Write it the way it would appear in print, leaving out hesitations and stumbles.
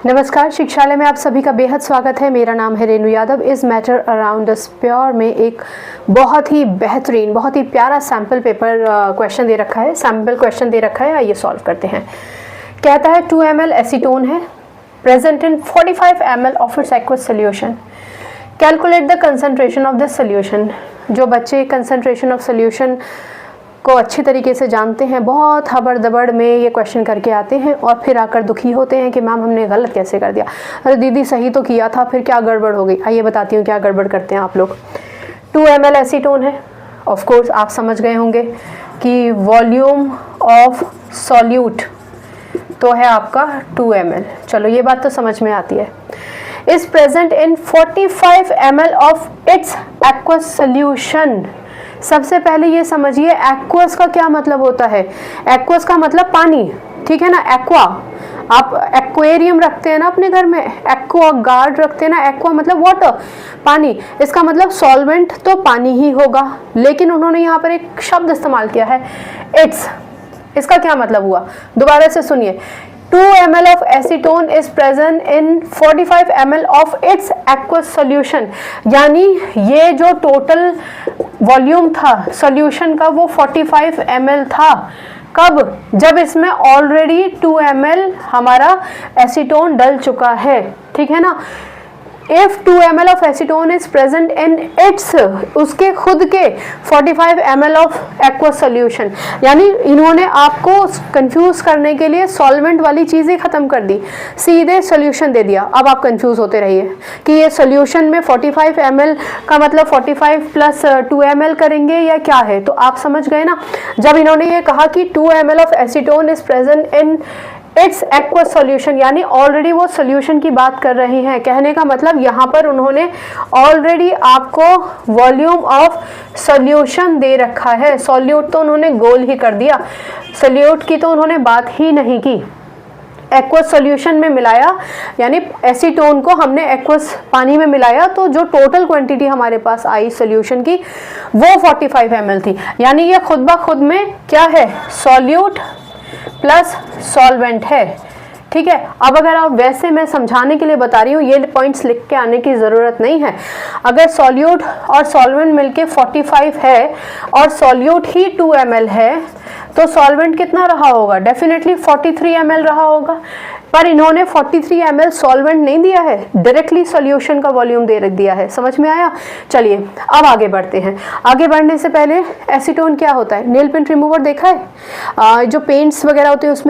नमस्कार, शिक्षालय में आप सभी का बेहद स्वागत है। मेरा नाम है रेणु यादव। इस मैटर अराउंड स्प्योर में एक बहुत ही बेहतरीन, बहुत ही प्यारा सैम्पल पेपर क्वेश्चन दे रखा है, सैम्पल क्वेश्चन दे रखा है। आइए सॉल्व करते हैं। कहता है 2 ml एसीटोन है present in 45 ml of its aqueous solution. Calculate the concentration of this solution. जो बच्चे कंसंट्रेशन ऑफ सोल्यूशन को अच्छी तरीके से जानते हैं, बहुत हबड़ दबड़ में ये क्वेश्चन करके आते हैं और फिर आकर दुखी होते हैं कि मैम हमने गलत कैसे कर दिया। अरे दीदी सही तो किया था, फिर क्या गड़बड़ हो गई। आइए बताती हूँ क्या गड़बड़ करते हैं आप लोग। 2 ml एसीटोन है, ऑफ कोर्स आप समझ गए होंगे कि वॉल्यूम ऑफ सॉल्यूट तो है आपका 2 ml। चलो ये बात तो समझ में आती है। Is present in 45 ml of its aqueous solution. सबसे पहले ये समझिए एक्वस का क्या मतलब होता है। एक्वस का मतलब पानी, ठीक है ना। एक्वा, आप एक्वेरियम रखते हैं ना अपने घर में, एक्वा गार्ड रखते हैं ना। एक्वा मतलब वाटर, पानी। इसका मतलब सॉल्वेंट तो पानी ही होगा, लेकिन उन्होंने यहाँ पर एक शब्द इस्तेमाल किया है इट्स। इसका क्या मतलब हुआ, दोबारा से सुनिए। 2 ml of acetone is present in 45 ml of its aqueous solution। यानी ये जो टोटल वॉल्यूम था सॉल्यूशन का वो 45 ml था। कब? जब इसमें ऑलरेडी 2 ml हमारा एसीटोन डल चुका है, ठीक है ना। If 2 ml of acetone is present in its, उसके खुद के 45 ml of aqueous solution, यानी इन्होंने आपको कंफ्यूज करने के लिए सॉल्वेंट वाली चीज़ें ख़त्म कर दी, सीधे सॉल्यूशन दे दिया। अब आप कंफ्यूज होते रहिए कि ये सॉल्यूशन में 45 ml का मतलब 45 प्लस 2 ml करेंगे या क्या है। तो आप समझ गए ना, जब इन्होंने ये कहा कि 2 ml of acetone is present in it's aqueous solution, यानी ऑलरेडी वो सॉल्यूशन की बात कर रहे हैं। कहने का मतलब यहाँ पर उन्होंने ऑलरेडी आपको वॉल्यूम ऑफ सॉल्यूशन दे रखा है। सॉल्यूट तो उन्होंने गोल ही कर दिया, सॉल्यूट की तो उन्होंने बात ही नहीं की। एक्वस सॉल्यूशन में मिलाया, यानी एसीटोन को हमने एक्वस पानी में मिलाया, तो जो टोटल क्वांटिटी हमारे पास आई सॉल्यूशन की वो 45 ml थी। यानी ये खुद ब खुद में क्या है, सॉल्यूट प्लस सॉल्वेंट है, ठीक है। अब अगर आप वैसे, मैं समझाने के लिए बता रही हूँ, ये पॉइंट्स लिख के आने की ज़रूरत नहीं है। अगर सॉल्यूट और सॉल्वेंट मिलके 45 है और सॉल्यूट ही 2 ml है, तो सॉल्वेंट कितना रहा होगा, डेफिनेटली 43 ml रहा होगा। पर इन्होंने 43 ml सॉल्वेंट नहीं दिया है, डायरेक्टली सॉल्यूशन का वॉल्यूम दे दिया है। समझ में आया। चलिए अब आगे बढ़ते हैं। आगे बढ़ने से पहले एसीटोन क्या होता है, नेल पेंट रिमूवर देखा है, जो पेंट्स वगैरह होते हैं उसमें